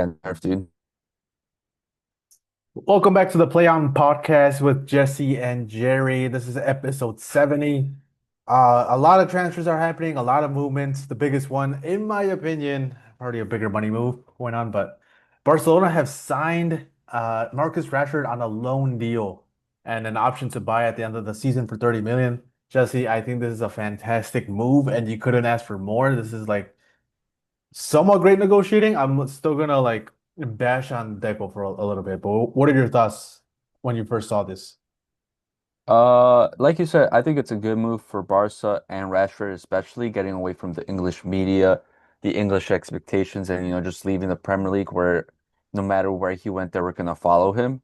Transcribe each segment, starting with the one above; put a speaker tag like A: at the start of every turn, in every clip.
A: Dude.
B: Welcome back to the Play On podcast with Jesse and Jerry. This is episode 70. A lot of transfers are happening, a lot of movements. The biggest one, in my opinion, probably a bigger money move going on, but Barcelona have signed Marcus Rashford on a loan deal and an option to buy at the end of the season for 30 million. Jesse, I think this is a fantastic move, and you couldn't ask for more. This is like somewhat great negotiating. I'm still gonna like bash on Deco for a little bit, but what are your thoughts when you first saw this?
A: Like you said, I think it's a good move for Barca and Rashford, especially getting away from the English media, the English expectations, and just leaving the Premier League where no matter where he went, they were gonna follow him.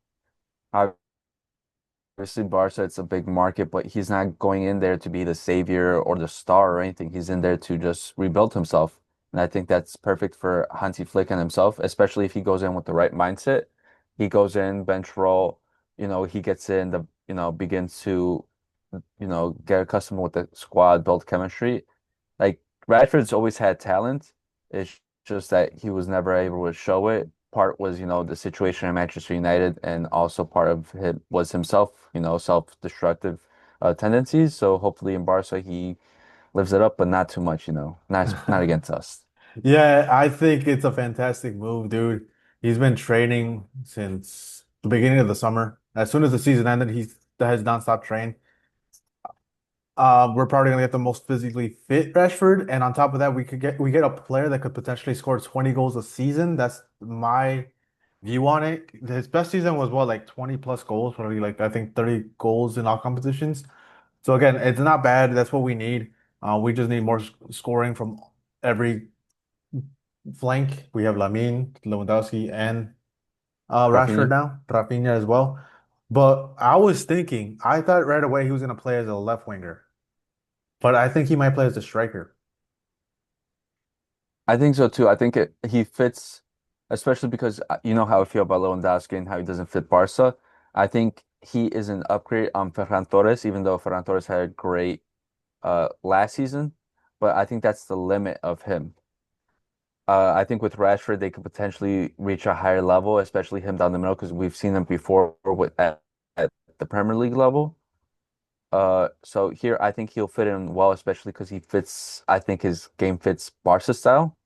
A: Obviously, Barca, it's a big market, but he's not going in there to be the savior or the star or anything. He's in there to just rebuild himself. And I think that's perfect for Hansi Flick and himself, especially if he goes in with the right mindset. He goes in, bench role, he gets in begins to, get accustomed with the squad, build chemistry. Like Rashford's always had talent. It's just that he was never able to show it. Part was, the situation in Manchester United, and also part of it was himself, self-destructive tendencies. So hopefully in Barca he lives it up, but not too much, not against us.
B: Yeah, I think it's a fantastic move, dude. He's been training since the beginning of the summer. As soon as the season ended, he has nonstop train. We're probably gonna get the most physically fit Rashford, and on top of that, we get a player that could potentially score 20 goals a season. That's my view on it. His best season was what, like 20 plus goals, probably like I think 30 goals in all competitions. So again, it's not bad. That's what we need. We just need more scoring from every flank. We have Lamine, Lewandowski, and Rashford
A: Rafinha.
B: now, Rafinha as well. But I was thinking, I thought right away he was gonna play as a left winger, but I think he might play as a striker.
A: I think so too. I think he fits, especially because you know how I feel about Lewandowski and how he doesn't fit Barca. I think he is an upgrade on Ferran Torres, even though Ferran Torres had a great last season, but I think that's the limit of him. I think with Rashford, they could potentially reach a higher level, especially him down the middle, because we've seen him before at the Premier League level. So here I think he'll fit in well, especially because he fits. I think his game fits Barca style,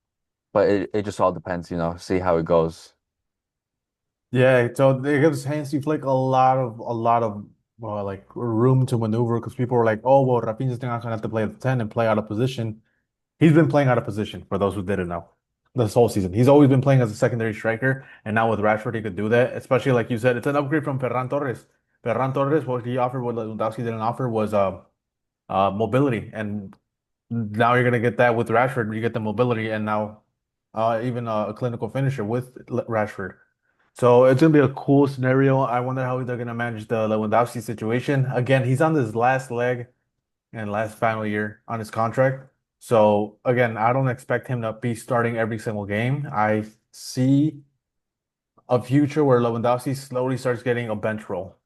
A: but it just all depends, see how it goes.
B: Yeah, so it gives Hansi Flick a lot of like room to maneuver because people were like, oh well, Rafinha's not gonna have to play at the 10 and play out of position. He's been playing out of position for those who didn't know this whole season. He's always been playing as a secondary striker, and now with Rashford, he could do that. Especially like you said, it's an upgrade from Ferran Torres. Ferran Torres, what he offered, what Lewandowski didn't offer, was mobility, and now you're gonna get that with Rashford. You get the mobility, and now even a clinical finisher with Rashford. So it's gonna be a cool scenario. I wonder how they're gonna manage the Lewandowski situation. Again, he's on his last leg and last final year on his contract. So again, I don't expect him to be starting every single game. I see a future where Lewandowski slowly starts getting a bench role.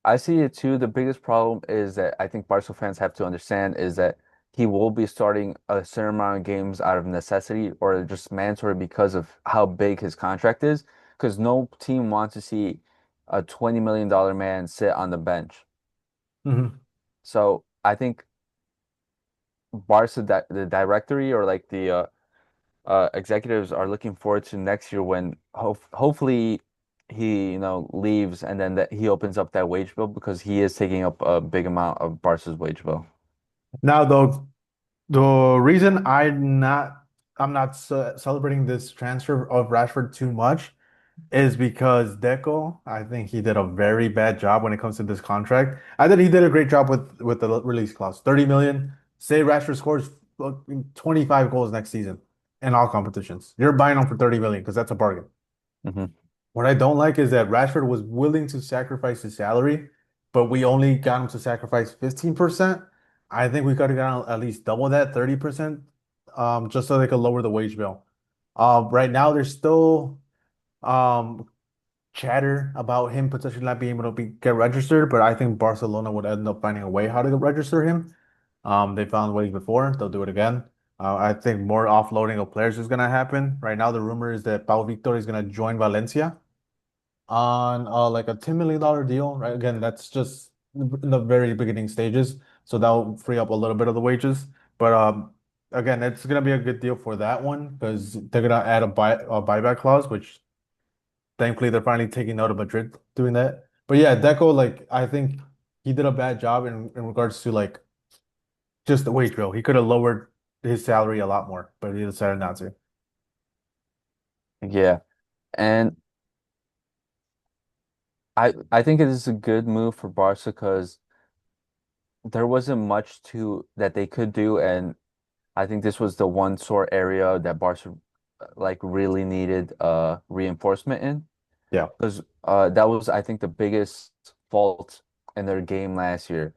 A: I see it too. The biggest problem is that I think Barca fans have to understand is that he will be starting a certain amount of games out of necessity or just mandatory because of how big his contract is. Because no team wants to see a $20 million man sit on the bench.
B: Mhm.
A: So I think Barca, the directory or like the executives are looking forward to next year when hopefully he, leaves and then that he opens up that wage bill because he is taking up a big amount of Barca's wage bill.
B: Now, though, the reason I'm not celebrating this transfer of Rashford too much is because Deco, I think he did a very bad job when it comes to this contract. I think he did a great job with the release clause. 30 million. Say Rashford scores 25 goals next season in all competitions. You're buying him for 30 million because that's a bargain.
A: Hmm.
B: What I don't like is that Rashford was willing to sacrifice his salary, but we only got him to sacrifice 15%. I think we could have gotten at least double that, 30%, just so they could lower the wage bill. Right now, there's still um, chatter about him potentially not being able to get registered, but I think Barcelona would end up finding a way how to register him. They found ways before, they'll do it again. I think more offloading of players is going to happen. Right now, the rumor is that Pau Victor is going to join Valencia on like a $10 million deal. Right, again, that's just in the very beginning stages, so that'll free up a little bit of the wages. But again, it's going to be a good deal for that one because they're going to add a buyback clause, which thankfully they're finally taking note of Madrid doing that. But yeah, Deco, like I think he did a bad job in regards to like just the wage bill. He could have lowered his salary a lot more, but he decided not to.
A: Yeah. And I think it is a good move for Barca because there wasn't much to that they could do, and I think this was the one sore area that Barca like really needed reinforcement in.
B: Yeah.
A: Because that was, I think, the biggest fault in their game last year.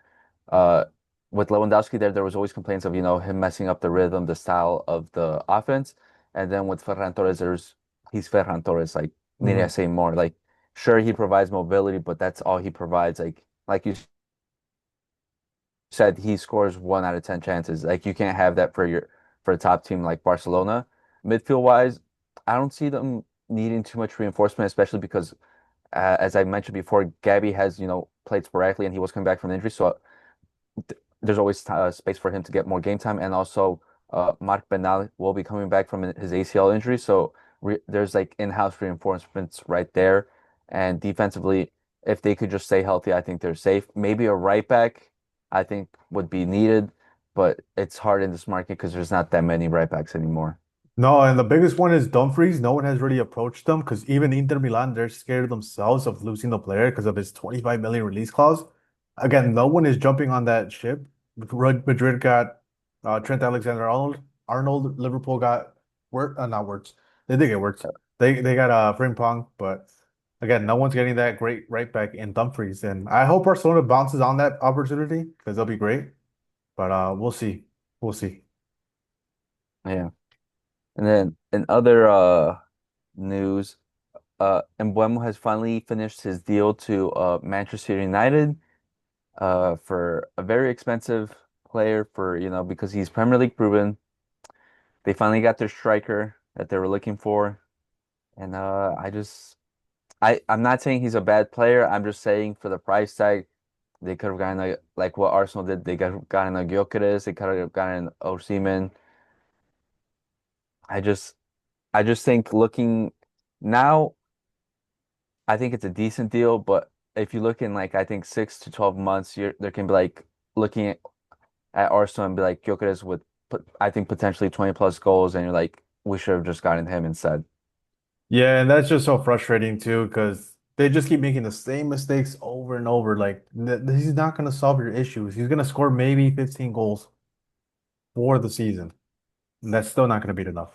A: Uh, with Lewandowski there, there was always complaints of, him messing up the rhythm, the style of the offense. And then with Ferran Torres, he's Ferran Torres. Like, need I
B: Mhm.
A: say more? Like, sure, he provides mobility, but that's all he provides. Like you said, he scores 1 out of 10 chances. Like, you can't have that for a top team like Barcelona. Midfield wise, I don't see them needing too much reinforcement, especially because as I mentioned before, Gabby has, played sporadically and he was coming back from injury. So there's always space for him to get more game time. And also, Marc Bernal will be coming back from his ACL injury. So there's like in-house reinforcements right there. And defensively, if they could just stay healthy, I think they're safe. Maybe a right back, I think would be needed, but it's hard in this market because there's not that many right backs anymore.
B: No, and the biggest one is Dumfries. No one has really approached them because even Inter Milan, they're scared themselves of losing the player because of his 25 million release clause. Again, no one is jumping on that ship. Madrid got Trent Alexander-Arnold. Liverpool got not Wirtz. They did get Wirtz. They got Frimpong, but again, no one's getting that great right back in Dumfries. And I hope Barcelona bounces on that opportunity because they'll be great. But we'll see. We'll see.
A: Yeah. And then in other news, Embuemo has finally finished his deal to Manchester United for a very expensive player for, because he's Premier League proven. They finally got their striker that they were looking for. And I'm not saying he's a bad player. I'm just saying for the price tag, they could have gotten like what Arsenal did. They got gotten a Gyökeres, they could have gotten Osimhen. I just I just think looking now, I think it's a decent deal, but if you look in like I think 6 to 12 months, there can be like looking at Arsenal and be like Gyökeres with I think potentially 20 plus goals, and you're like, we should have just gotten him instead.
B: Yeah, and that's just so frustrating too, because they just keep making the same mistakes over and over. Like, he's not going to solve your issues. He's going to score maybe 15 goals for the season. And that's still not going to beat enough.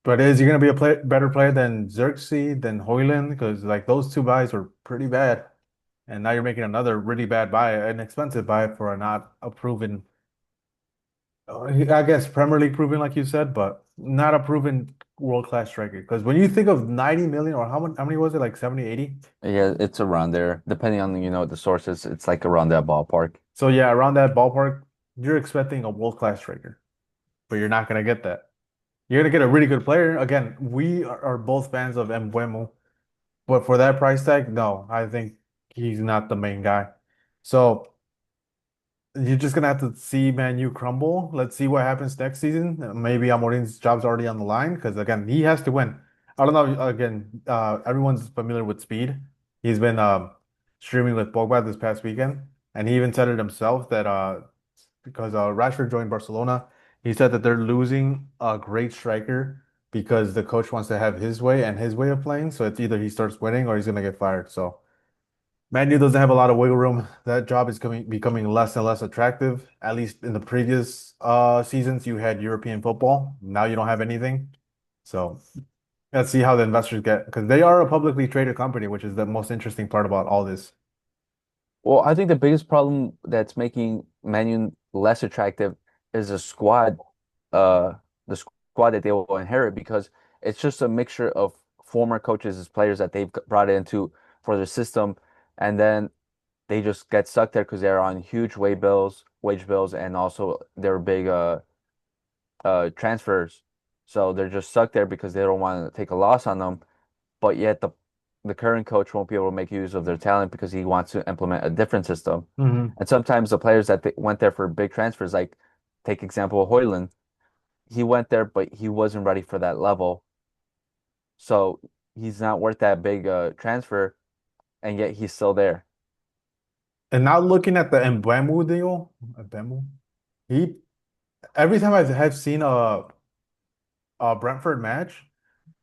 B: But is he going to be a better player than Xerxes, than Hoyland? Because, like, those two buys were pretty bad. And now you're making another really bad buy, an expensive buy for a not a proven, I guess, Premier League proven, like you said, but not a proven world-class striker. Because when you think of 90 million, or how many was it? Like 70, 80?
A: Yeah, it's around there. Depending on, the sources, it's like around that ballpark.
B: So yeah, around that ballpark, you're expecting a world-class striker, but you're not gonna get that. You're gonna get a really good player. Again, we are both fans of Mbeumo, but for that price tag, no, I think he's not the main guy. So you're just gonna have to see Man U crumble. Let's see what happens next season. Maybe Amorim's job's already on the line because again, he has to win. I don't know. Again, everyone's familiar with speed. He's been streaming with Pogba this past weekend, and he even said it himself that because Rashford joined Barcelona, he said that they're losing a great striker because the coach wants to have his way and his way of playing. So it's either he starts winning or he's gonna get fired. So. Man U doesn't have a lot of wiggle room. That job is becoming less and less attractive. At least in the previous seasons, you had European football. Now you don't have anything. So let's see how the investors get because they are a publicly traded company, which is the most interesting part about all this.
A: Well, I think the biggest problem that's making Man U less attractive is uh, the squad that they will inherit because it's just a mixture of former coaches as players that they've brought into for their system, and then they just get stuck there because they're on huge wage bills, and also they're big transfers, so they're just stuck there because they don't want to take a loss on them. But yet the current coach won't be able to make use of their talent because he wants to implement a different system.
B: Hmm.
A: And sometimes the players that went there for big transfers, like take example of Hoyland, he went there, but he wasn't ready for that level. So he's not worth that big transfer, and yet he's still there.
B: And now looking at the Mbemu deal, Mbemu, he every time I have seen a Brentford match,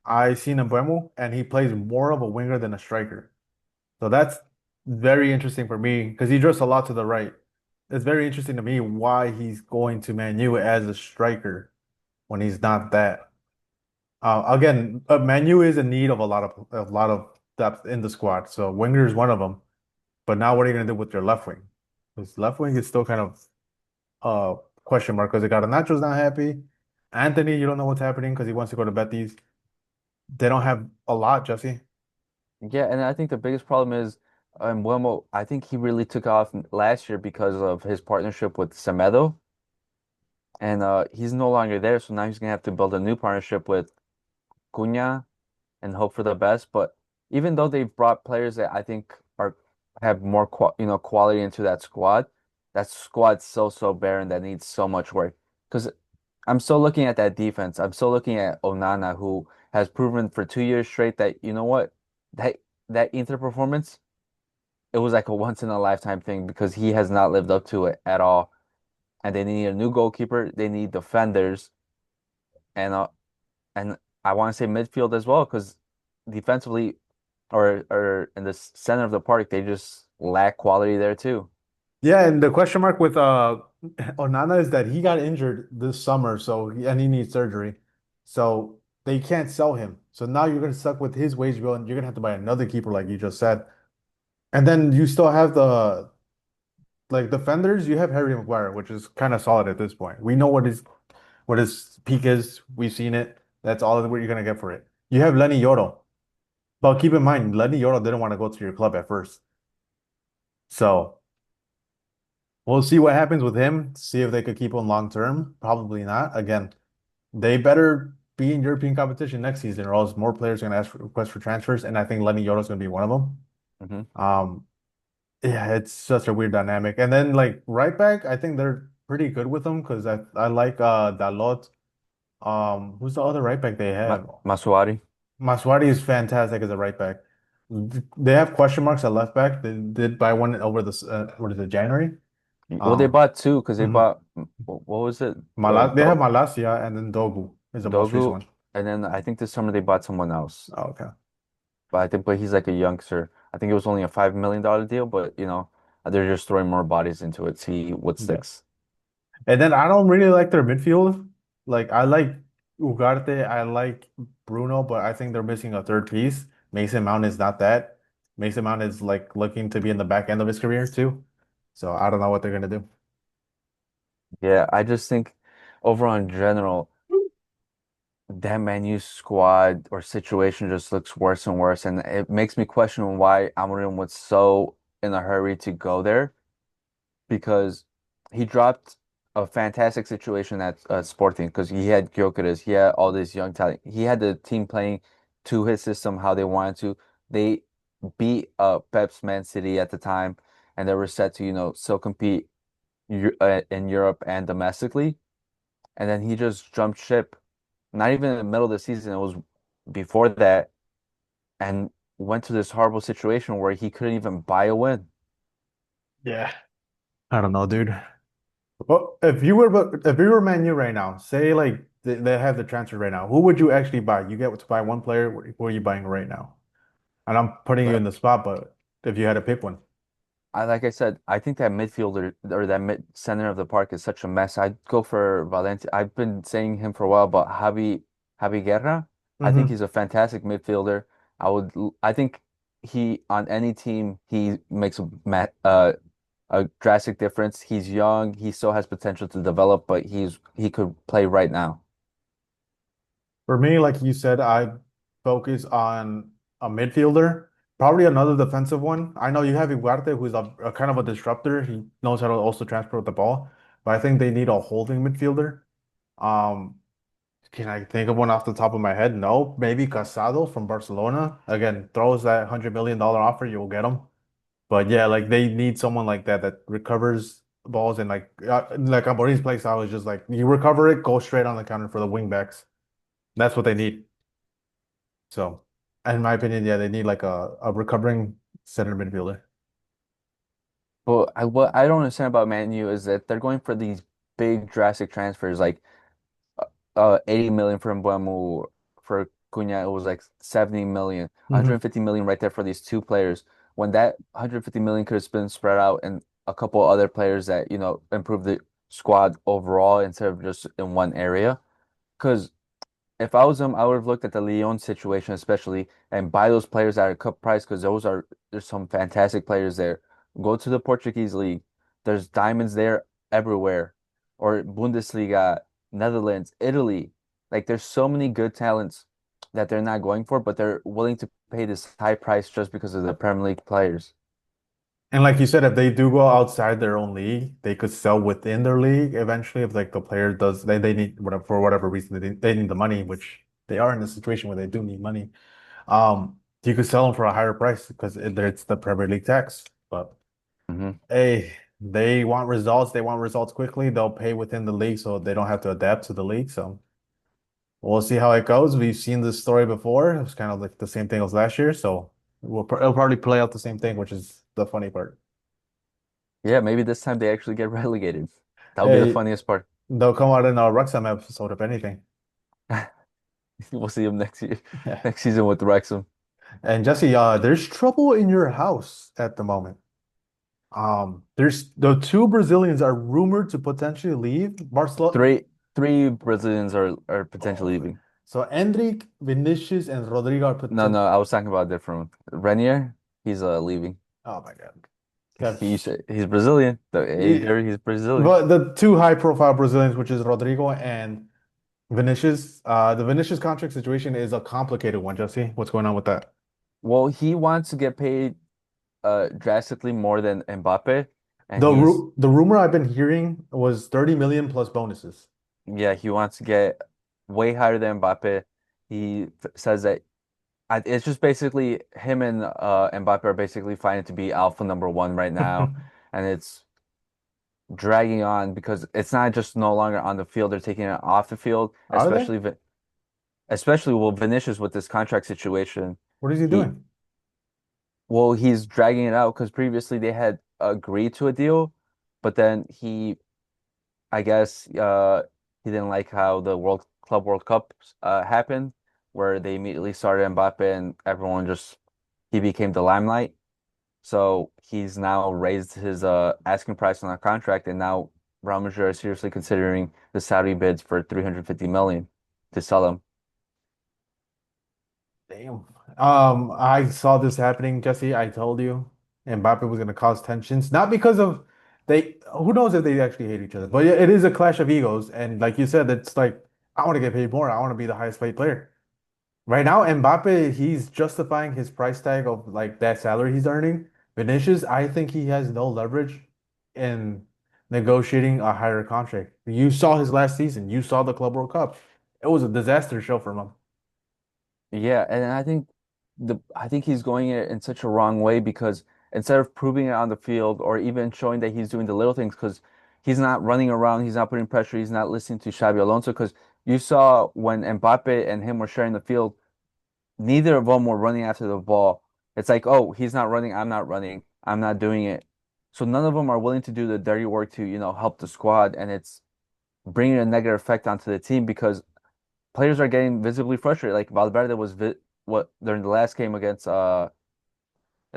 B: I seen Mbemu, and he plays more of a winger than a striker. So that's very interesting for me because he drifts a lot to the right. It's very interesting to me why he's going to Man U as a striker when he's not that. Again, Man U is in need of a lot of depth in the squad. So winger is one of them. But now what are you going to do with your left wing? Because left wing is still kind of question mark because they got Nacho's not happy. Anthony, you don't know what's happening because he wants to go to Betis. They don't have a lot, Jesse.
A: Yeah, and I think the biggest problem is Mbeumo, I think he really took off last year because of his partnership with Semedo, and he's no longer there. So now he's gonna have to build a new partnership with Cunha and hope for the best. But even though they've brought players that I think are have more quality into that squad's so barren that needs so much work. Because I'm still looking at that defense. I'm still looking at Onana, who has proven for 2 years straight that you know what that that Inter performance, it was like a once in a lifetime thing because he has not lived up to it at all. And they need a new goalkeeper. They need defenders, and and I want to say midfield as well because defensively or in the center of the park, they just lack quality there too.
B: Yeah, and the question mark with Onana is that he got injured this summer, and he needs surgery. So they can't sell him. So now you're gonna stuck with his wage bill and you're gonna have to buy another keeper like you just said. And then you still have the like defenders, you have Harry Maguire, which is kind of solid at this point. We know what his peak is. We've seen it. That's all what you're gonna get for it. You have Lenny Yoro. But keep in mind, Lenny Yoro didn't want to go to your club at first. So we'll see what happens with him, see if they could keep him long term. Probably not. Again, they better be in European competition next season, or else more players are going to ask for requests for transfers. And I think Lenny Yoro's going to be one of them.
A: Hmm.
B: Um, yeah, it's such a weird dynamic. And then like right back, I think they're pretty good with them because I like Dalot. Who's the other right back they have?
A: Masuari.
B: Maswadi is fantastic as a right back. They have question marks at left back. They did buy one over this what is it, January?
A: Well, they
B: Um,
A: bought two because they
B: mhm.
A: bought what was it?
B: They have Malasia and then Dogu is the most recent
A: Dogu,
B: one.
A: and then I think this summer they bought someone else.
B: Oh, okay.
A: But I think, but he's like a youngster. I think it was only a $5 million deal, but they're just throwing more bodies into it, see what
B: Yeah.
A: sticks.
B: And then I don't really like their midfield. Like I like Ugarte, I like Bruno, but I think they're missing a third piece. Mason Mount is not that. Mason Mount is like looking to be in the back end of his career too. So I don't know what they're gonna do.
A: Yeah, I just think overall in general, that Man U squad or situation just looks worse and worse, and it makes me question why Amorim was so in a hurry to go there because he dropped a fantastic situation at Sporting because he had Gyökeres, he had all this young talent, he had the team playing to his system how they wanted to. They beat Pep's Man City at the time, and they were set to still compete in Europe and domestically. And then he just jumped ship, not even in the middle of the season, it was before that, and went to this horrible situation where he couldn't even buy a win.
B: Yeah. I don't know, dude. Well, if you were Man U right now, say like they have the transfer right now, who would you actually buy? You get to buy one player. Who are you buying right now? And I'm putting you in
A: But
B: the spot, but if you had to pick one.
A: like I said, I think that midfielder or that mid center of the park is such a mess. I'd go for Valencia. I've been saying him for a while, but Javi Guerra, I think
B: Hmm.
A: he's a fantastic midfielder. I think he on any team he makes a drastic difference. He's young, he still has potential to develop, but he could play right now.
B: For me, like you said, I focus on a midfielder, probably another defensive one. I know you have Ugarte, who's a kind of a disruptor. He knows how to also transport the ball, but I think they need a holding midfielder. Um, can I think of one off the top of my head? No, maybe Casado from Barcelona. Again, throws that $100 million offer, you'll get him. But yeah, like they need someone like that that recovers balls and like Amorim's play style is just like you recover it, go straight on the counter for the wing backs. That's what they need. So, in my opinion, yeah, they need like a recovering center midfielder.
A: But what I don't understand about Man U is that they're going for these big drastic transfers, like 80 million for Mbeumo, for Cunha, it was like 70 million,
B: Hmm.
A: 150 million right there for these two players. When that 150 million could have been spread out and a couple other players that, improve the squad overall instead of just in one area. Because if I was him, I would have looked at the Lyon situation especially and buy those players at a cut price because there's some fantastic players there. Go to the Portuguese league. There's diamonds there everywhere. Or Bundesliga, Netherlands, Italy. Like there's so many good talents that they're not going for, but they're willing to pay this high price just because of the Premier League players.
B: And like you said, if they do go outside their own league, they could sell within their league eventually. If like the player does, they need whatever for whatever reason they need the money, which they are in a situation where they do need money. You could sell them for a higher price because it's the Premier League tax. But
A: Hmm.
B: hey, they want results. They want results quickly. They'll pay within the league, so they don't have to adapt to the league. So we'll see how it goes. We've seen this story before. It was kind of like the same thing as last year. So it'll probably play out the same thing, which is the funny part.
A: Yeah, maybe this time they actually get relegated. That would be the
B: Hey,
A: funniest part.
B: they'll come out in a Wrexham episode, if anything.
A: We'll see him next year,
B: Yeah.
A: next season with Wrexham.
B: And Jesse, there's trouble in your house at the moment. There's the two Brazilians are rumored to potentially leave Barcelona.
A: Three Brazilians are potentially
B: Oh,
A: leaving.
B: so Endrick, Vinicius, and Rodrigo are
A: No,
B: potential.
A: no, I was talking about a different one. Renier, he's leaving.
B: Oh my God. That's
A: He's Brazilian.
B: yeah,
A: He's Brazilian.
B: but the two high-profile Brazilians, which is Rodrigo and Vinicius, the Vinicius contract situation is a complicated one, Jesse. What's going on with that?
A: Well, he wants to get paid drastically more than Mbappe, and
B: The rumor I've been hearing was 30 million plus bonuses.
A: yeah, he wants to get way higher than Mbappe. Says that it's just basically him and Mbappe are basically fighting to be alpha number one right now, and it's dragging on because it's not just no longer on the field; they're taking it off the field,
B: Are they?
A: especially well Vinicius with this contract situation.
B: What is he
A: He
B: doing?
A: he's dragging it out because previously they had agreed to a deal, but then I guess he didn't like how the World Cup happened, where they immediately started Mbappe and everyone just he became the limelight. So he's now raised his asking price on our contract, and now Real Madrid are seriously considering the Saudi bids for 350 million to sell him.
B: Damn. I saw this happening, Jesse. I told you Mbappe was going to cause tensions, not because of who knows if they actually hate each other, but yeah, it is a clash of egos. And like you said, it's like, I want to get paid more. I want to be the highest paid player. Right now, Mbappe, he's justifying his price tag of like that salary he's earning. Vinicius, I think he has no leverage in negotiating a higher contract. You saw his last season. You saw the Club World Cup. It was a disaster show for him.
A: Yeah, and I think he's going it in such a wrong way because instead of proving it on the field or even showing that he's doing the little things, because he's not running around, he's not putting pressure, he's not listening to Xabi Alonso. Because you saw when Mbappe and him were sharing the field, neither of them were running after the ball. It's like, oh, he's not running, I'm not running, I'm not doing it. So none of them are willing to do the dirty work to, help the squad, and it's bringing a negative effect onto the team because players are getting visibly frustrated. Like Valverde was vi what during the last game against in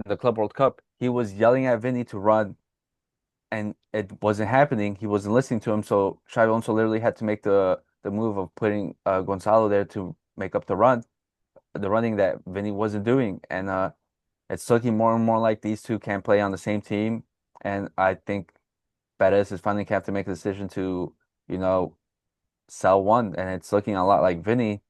A: the Club World Cup, he was yelling at Vini to run, and it wasn't happening. He wasn't listening to him, so Xabi Alonso literally had to make the move of putting Gonzalo there to make up the running that Vini wasn't doing, and it's looking more and more like these two can play on the same team, and I think Perez is finally gonna have to make a decision to, you know, sell one, and it's looking a lot like Vini.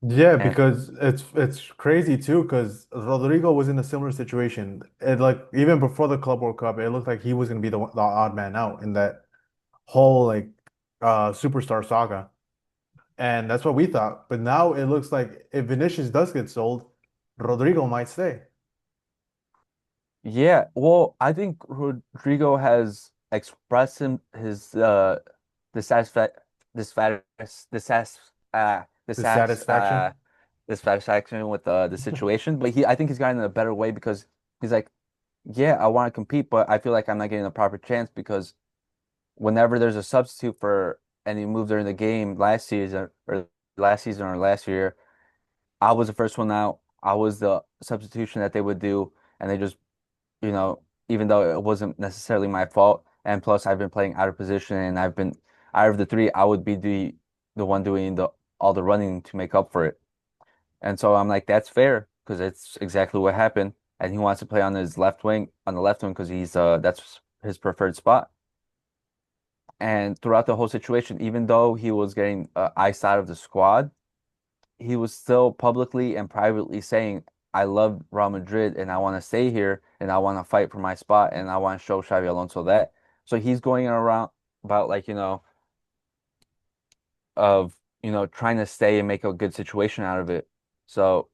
B: Yeah,
A: And
B: because it's crazy too, because Rodrigo was in a similar situation. It like even before the Club World Cup, it looked like he was gonna be the odd man out in that whole like superstar saga. And that's what we thought. But now it looks like if Vinicius does get sold, Rodrigo might stay.
A: Yeah, well, I think Rodrigo has expressed his dissatisfa disfat dissas dissas
B: Dissatisfaction.
A: dissatisfaction with the situation, but he I think he's gotten in a better way because he's like, yeah, I want to compete, but I feel like I'm not getting a proper chance because whenever there's a substitute for any move during the game last season or last year, I was the first one out. I was the substitution that they would do, and they just you know, even though it wasn't necessarily my fault. And plus, I've been playing out of position, and I've been out of the three, I would be the one doing the all the running to make up for it. And so I'm like, that's fair because it's exactly what happened. And he wants to play on his left wing, on the left wing, because he's that's his preferred spot. And throughout the whole situation, even though he was getting iced out of the squad, he was still publicly and privately saying, I love Real Madrid and I want to stay here and I want to fight for my spot and I want to show Xavi Alonso that. So he's going around about like, of, trying to stay and make a good situation out of it. So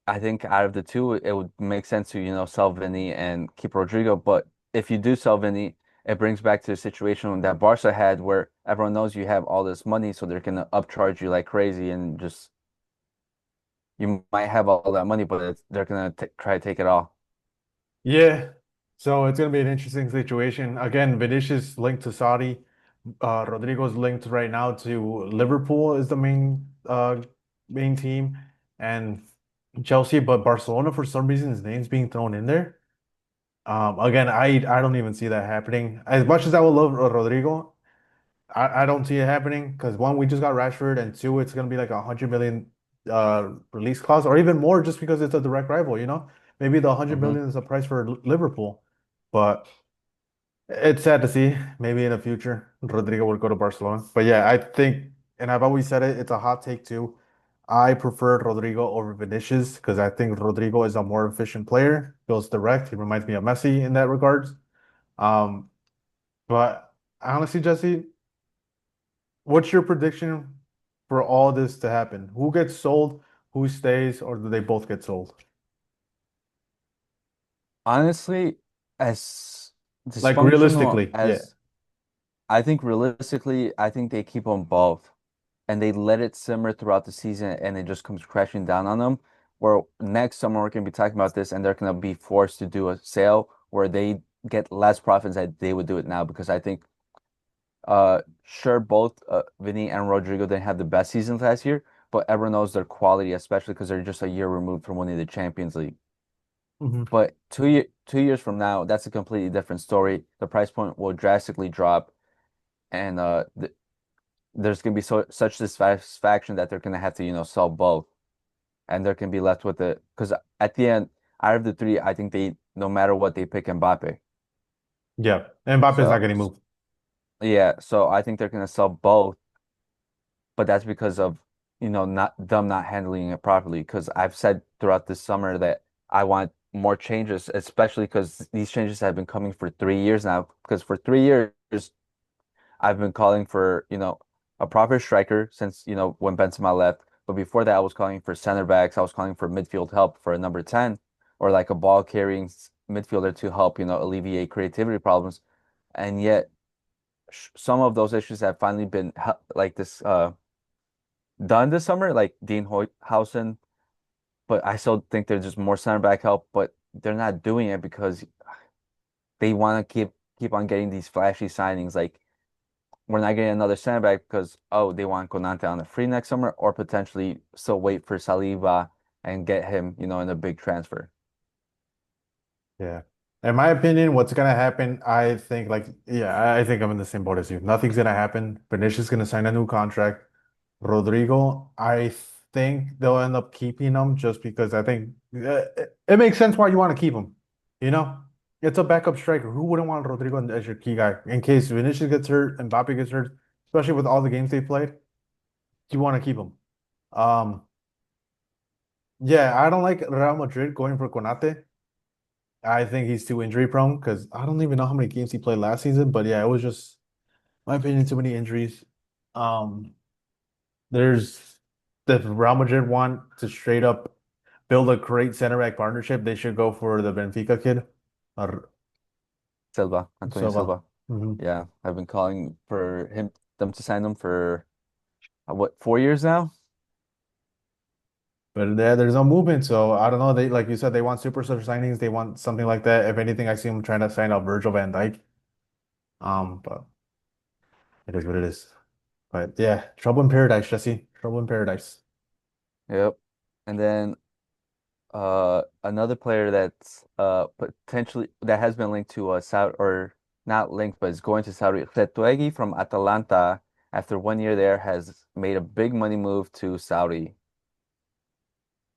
A: I think out of the two, it would make sense to, sell Vini and keep Rodrigo. But if you do sell Vini, it brings back to the situation that Barca had where everyone knows you have all this money, so they're gonna upcharge you like crazy and just you might have all that money, but they're gonna try to take it all.
B: Yeah. So it's going to be an interesting situation. Again, Vinicius linked to Saudi. Rodrigo's linked right now to Liverpool is the main team and Chelsea, but Barcelona for some reason his name's being thrown in there. Again, I don't even see that happening. As much as I would love Rodrigo, I don't see it happening because one, we just got Rashford, and two, it's gonna be like 100 million release clause, or even more, just because it's a direct rival. Maybe the 100 million is the price for Liverpool, but it's sad to see. Maybe in the future, Rodrigo would go to Barcelona. But yeah, I think, and I've always said it, it's a hot take too. I prefer Rodrigo over Vinicius because I think Rodrigo is a more efficient player, goes direct. He reminds me of Messi in that regards. Um, but honestly, Jesse. What's your prediction for all this to happen? Who gets sold, who stays, or do they both get sold?
A: Honestly, as
B: Like
A: dysfunctional
B: realistically, yeah.
A: as I think realistically, I think they keep them both and they let it simmer throughout the season and it just comes crashing down on them. Where next summer we're going to be talking about this and they're going to be forced to do a sale where they get less profits than they would do it now because I think sure both Vinny and Rodrigo didn't have the best seasons last year, but everyone knows their quality, especially because they're just a year removed from winning the Champions League.
B: Hmm.
A: But 2 years from now, that's a completely different story. The price point will drastically drop, and there's gonna be such dissatisfaction that they're gonna have to, sell both, and they're gonna be left with it. Because at the end, out of the three, I think they, no matter what, they pick Mbappe.
B: Yeah. And Mbappe's not
A: So
B: getting moved.
A: yeah, so I think they're gonna sell both, but that's because of, not them not handling it properly. Because I've said throughout this summer that I want more changes, especially because these changes have been coming for 3 years now. Because for 3 years, I've been calling for, a proper striker since, when Benzema left. But before that, I was calling for center backs. I was calling for midfield help for a number 10 or like a ball carrying midfielder to help, alleviate creativity problems. And yet, some of those issues have finally been like this done this summer, like Dean Hoythausen. But I still think there's just more center back help, but they're not doing it because they want to keep on getting these flashy signings. Like we're not getting another center back because they want Konate on the free next summer, or potentially still wait for Saliba and get him, in a big transfer.
B: Yeah. In my opinion, what's gonna happen, I think yeah, I think I'm in the same boat as you. Nothing's gonna happen. Vinicius is gonna sign a new contract. Rodrigo, I think they'll end up keeping him just because I think it makes sense why you want to keep him. You know, it's a backup striker. Who wouldn't want Rodrigo as your key guy in case Vinicius gets hurt and Mbappe gets hurt, especially with all the games they played? You want to keep him. Um, yeah, I don't like Real Madrid going for Konate. I think he's too injury prone because I don't even know how many games he played last season, but yeah, it was just my opinion, too many injuries. Um, there's if Real Madrid want to straight up build a great center back partnership, they should go for the Benfica kid. Or
A: Silva, Antonio
B: Silva.
A: Silva.
B: Hmm.
A: Yeah, I've been calling for them to sign him for what, 4 years now?
B: But there's no movement, so I don't know. They like you said, they want super signings. They want something like that. If anything, I see them trying to sign up Virgil van Dijk. But it is what it is. But yeah, trouble in paradise, Jesse. Trouble in paradise.
A: Yep. And then another player that's potentially that has been linked to Saudi, or not linked, but is going to Saudi. Retuegi from Atalanta, after 1 year there, has made a big money move to Saudi.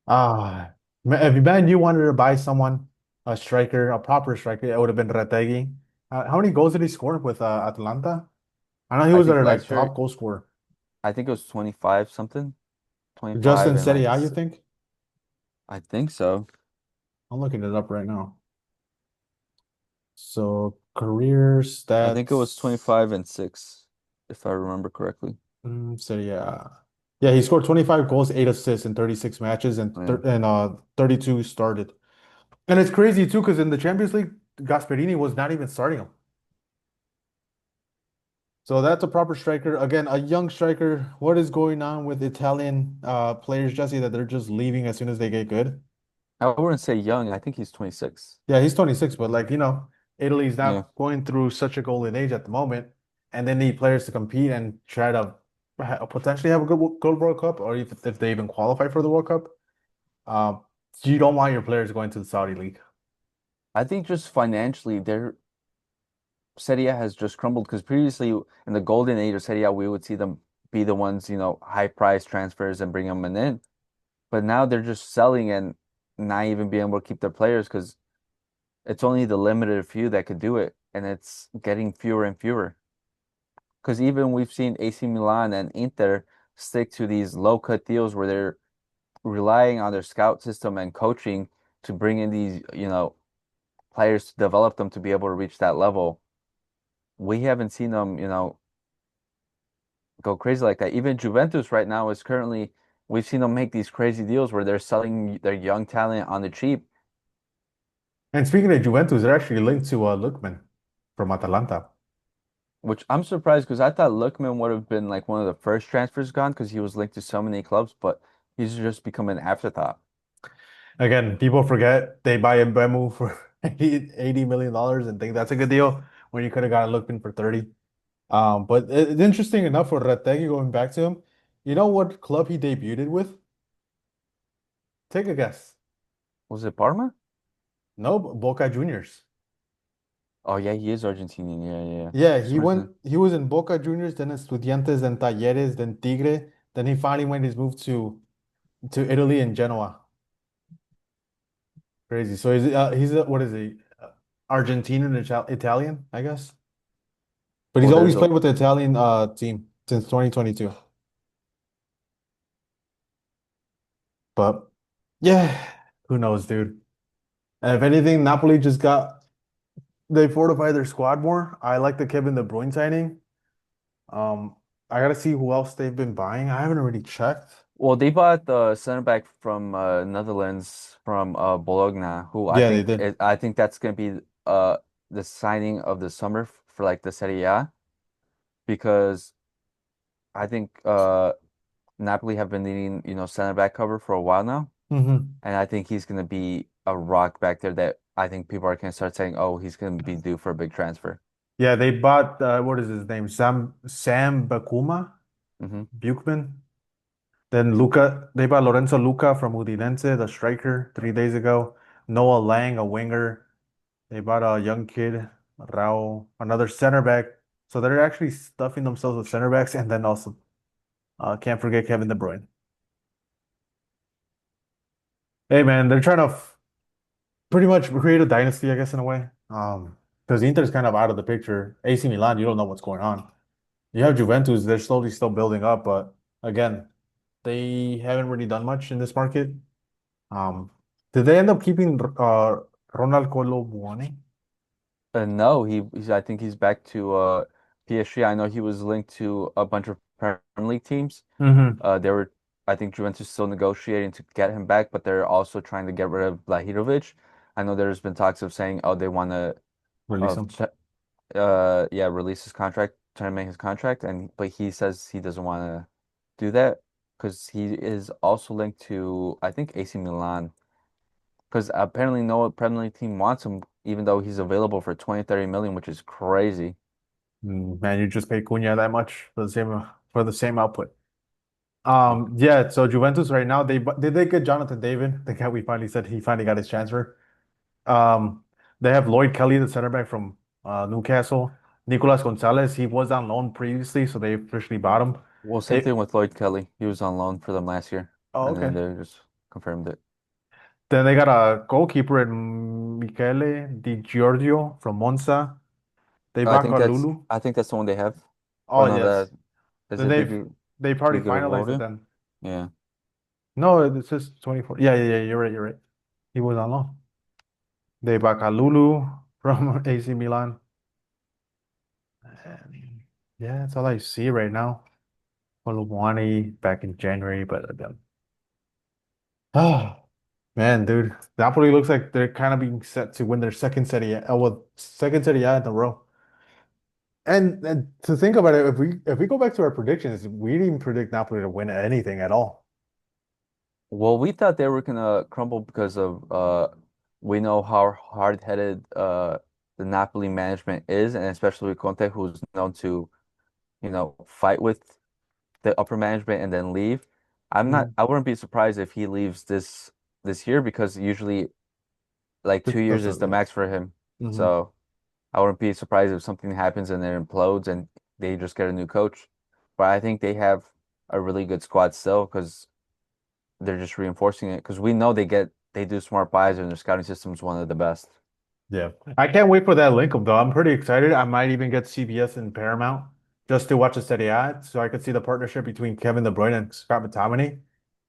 B: If you man, you wanted to buy someone, a striker, a proper striker, it would have been Retegi. How many goals did he score with Atalanta? I know he
A: I
B: was
A: think
B: their like
A: last year,
B: top goal scorer.
A: I think it was 25 something,
B: Just
A: 25
B: in
A: and
B: Serie
A: like
B: A, you think?
A: I think so.
B: I'm looking it up right now. So career
A: I think it was
B: stats,
A: 25 and 6, if I remember correctly.
B: Serie A. Yeah, he scored 25 goals, 8 assists in 36 matches, and
A: Yeah.
B: 32 started. And it's crazy too, because in the Champions League, Gasperini was not even starting him. So that's a proper striker. Again, a young striker. What is going on with Italian players, Jesse, that they're just leaving as soon as they get good?
A: I wouldn't say young. I think he's 26.
B: Yeah, he's 26, but like, Italy's
A: Yeah.
B: not going through such a golden age at the moment, and they need players to compete and try to potentially have a good World Cup, or if they even qualify for the World Cup. Um, you don't want your players going to the Saudi League.
A: I think just financially, their Serie A has just crumbled because previously in the golden age of Serie A, we would see them be the ones, high price transfers and bring them in. But now they're just selling and not even being able to keep their players because it's only the limited few that could do it, and it's getting fewer and fewer. Because even we've seen AC Milan and Inter stick to these low cut deals where they're relying on their scout system and coaching to bring in these, players to develop them to be able to reach that level. We haven't seen them, go crazy like that. Even Juventus right now is currently, we've seen them make these crazy deals where they're selling their young talent on the cheap,
B: And speaking of Juventus, they're actually linked to Lookman from Atalanta.
A: which I'm surprised because I thought Lookman would have been like one of the first transfers gone because he was linked to so many clubs, but he's just become an afterthought.
B: Again, people forget they buy Mbemu for $80 million and think that's a good deal when you could have got Lookman for 30. But it's interesting enough for Retegui going back to him. You know what club he debuted with? Take a guess.
A: Was it Parma?
B: No, Boca Juniors.
A: Oh yeah, he is Argentinian. Yeah, yeah, yeah.
B: Yeah,
A: For some reason,
B: he was in Boca Juniors, then Estudiantes, then Talleres, then Tigre. Then he finally made his move to Italy and Genoa. Crazy. So what is he? Argentinian Italian, I guess. But he's
A: well,
B: always
A: there's a
B: played with the Italian team since 2022. But yeah, who knows, dude. And if anything, Napoli just got they fortified their squad more. I like the Kevin De Bruyne signing. Um, I gotta see who else they've been buying. I haven't already checked.
A: Well, they bought the center back from Netherlands from Bologna, who
B: Yeah, they did.
A: I think that's gonna be the signing of the summer for like the Serie A because I think Napoli have been needing, center back cover for a while now,
B: Hmm.
A: and I think he's gonna be a rock back there that I think people are gonna start saying, oh, he's gonna be due for a big transfer.
B: Yeah, they bought what is his name? Sam Bakuma,
A: Hmm.
B: Buchman. Then they bought Lorenzo Luca from Udinese, the striker, 3 days ago. Noah Lang, a winger. They bought a young kid, Rao, another center back. So they're actually stuffing themselves with center backs, and then also can't forget Kevin De Bruyne. Hey man, they're trying to pretty much create a dynasty, I guess, in a way. Because Inter's kind of out of the picture. AC Milan, you don't know what's going on. You have Juventus, they're slowly still building up, but again, they haven't really done much in this market. Um, did they end up keeping Ronald Colomboani?
A: No, I think he's back to PSG. I know he was linked to a bunch of Premier League teams.
B: Hmm.
A: They were, I think Juventus still negotiating to get him back, but they're also trying to get rid of Blahirovic. I know there's been talks of saying, oh, they want to,
B: Release
A: uh,
B: him.
A: yeah, release his contract, terminate his contract, and but he says he doesn't want to do that because he is also linked to, I think, AC Milan. Because apparently no Premier League team wants him, even though he's available for 20, 30 million, which is crazy.
B: Man, you just pay Cunha that much for the same output. Yeah. So Juventus right now did they get Jonathan David? The guy we finally said he finally got his transfer. Um, they have Lloyd Kelly, the center back from Newcastle. Nicolas Gonzalez, he was on loan previously, so they officially bought him.
A: Well, same
B: They
A: thing with Lloyd Kelly. He was on loan for them last year,
B: Oh,
A: and then
B: okay.
A: they just confirmed it.
B: Then they got a goalkeeper in Michele Di Giorgio from Monza. They bought Lulu.
A: I think that's the one they have.
B: Oh,
A: Or no,
B: yes.
A: that is
B: Then
A: it Big
B: they've already
A: Big
B: finalized it
A: Road?
B: then.
A: Yeah.
B: No, it says 24. Yeah, yeah, yeah, you're right, you're right. He was on loan. They bought Lulu from AC Milan. And yeah, that's all I see right now. Colomwani back in January, but again. Oh, man, dude. Napoli looks like they're kind of being set to win their second Serie A in a row. And to think about it, if we go back to our predictions, we didn't predict Napoli to win anything at all.
A: Well, we thought they were gonna crumble because of we know how hard-headed the Napoli management is, and especially with Conte, who's known to, fight with the upper management and then leave.
B: Mhm.
A: I wouldn't be surprised if he leaves this year because usually like
B: That's
A: 2 years
B: that's
A: is the
B: yeah.
A: max for him.
B: Hmm.
A: So I wouldn't be surprised if something happens and it implodes and they just get a new coach. But I think they have a really good squad still because they're just reinforcing it because we know they do smart buys and their scouting system is one of the best.
B: Yeah. I can't wait for that link up though. I'm pretty excited. I might even get CBS and Paramount just to watch the Serie A so I could see the partnership between Kevin De Bruyne and Scott McTominay.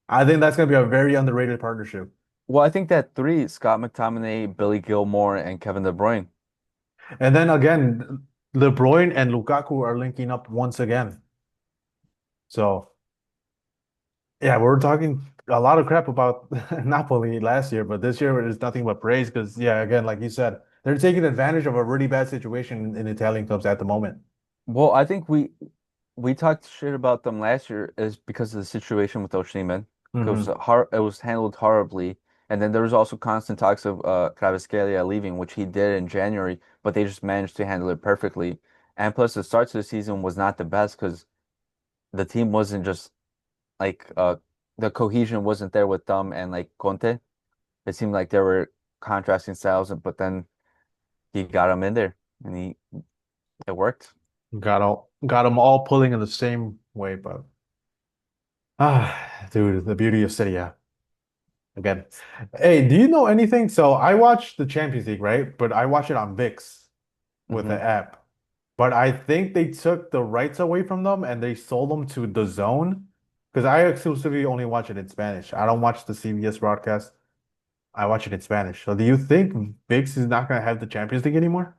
B: I think that's going to be a very underrated partnership.
A: Well, I think that three, Scott McTominay, Billy Gilmore, and Kevin De Bruyne.
B: And then again, De Bruyne and Lukaku are linking up once again. So yeah, we're talking a lot of crap about Napoli last year, but this year is nothing but praise because, yeah, again, like you said, they're taking advantage of a really bad situation in Italian clubs at the moment.
A: Well, I think we talked shit about them last year is because of the situation with Osimhen.
B: Hmm.
A: It was handled horribly. And then there was also constant talks of Kvaratskhelia leaving, which he did in January, but they just managed to handle it perfectly. And plus the start to the season was not the best because the team wasn't just like the cohesion wasn't there with them and like Conte. It seemed like there were contrasting styles, but then he got him in there and he it worked.
B: Got them all pulling in the same way, but dude, the beauty of City, yeah. Again, hey, do you know anything? So I watched the Champions League, right? But I watch it on VIX with
A: Hmm.
B: the app. But I think they took the rights away from them and they sold them to the Zone because I exclusively only watch it in Spanish. I don't watch the CBS broadcast. I watch it in Spanish. So do you think VIX is not going to have the Champions League anymore?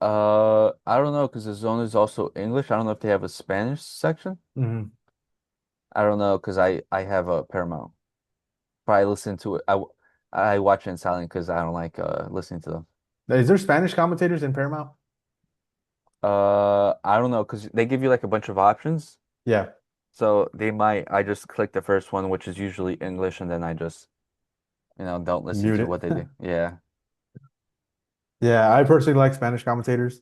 A: I don't know because the zone is also English. I don't know if they have a Spanish section.
B: Hmm.
A: I don't know because I have a Paramount, but I listen to it. I watch it in silent because I don't like listening to them.
B: Is there Spanish commentators in Paramount?
A: I don't know because they give you like a bunch of options,
B: Yeah,
A: so they might. I just click the first one, which is usually English, and then I just don't listen
B: mute
A: to
B: it.
A: what they do. Yeah,
B: Yeah, I personally like Spanish commentators.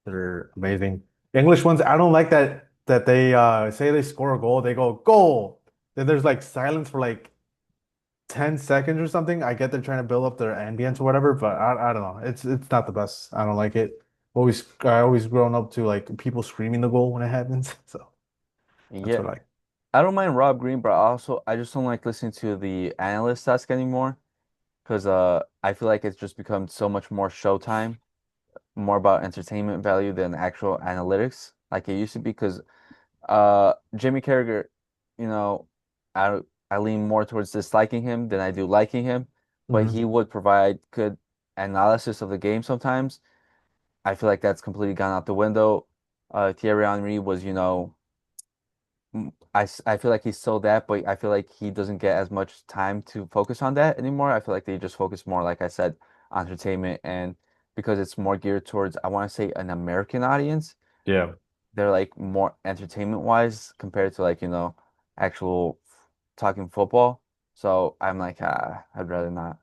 B: They're amazing. English ones, I don't like that they say they score a goal, they go goal. Then there's like silence for like 10 seconds or something. I get they're trying to build up their ambience or whatever, but I don't know. It's not the best. I don't like it. I always grown up to like people screaming the goal when it happens. So that's
A: yeah.
B: what I like.
A: I don't mind Rob Green, but I just don't like listening to the analyst desk anymore because I feel like it's just become so much more showtime, more about entertainment value than actual analytics like it used to be. Because Jimmy Carragher, you know, I I lean more towards disliking him than I do liking him, but
B: Hmm.
A: he would provide good analysis of the game sometimes. I feel like that's completely gone out the window. Thierry Henry was, I feel like he's still that, but I feel like he doesn't get as much time to focus on that anymore. I feel like they just focus more, like I said, on entertainment, and because it's more geared towards, I want to say, an American audience.
B: Yeah.
A: They're like more entertainment wise compared to like, actual talking football. So I'm like, I'd rather not.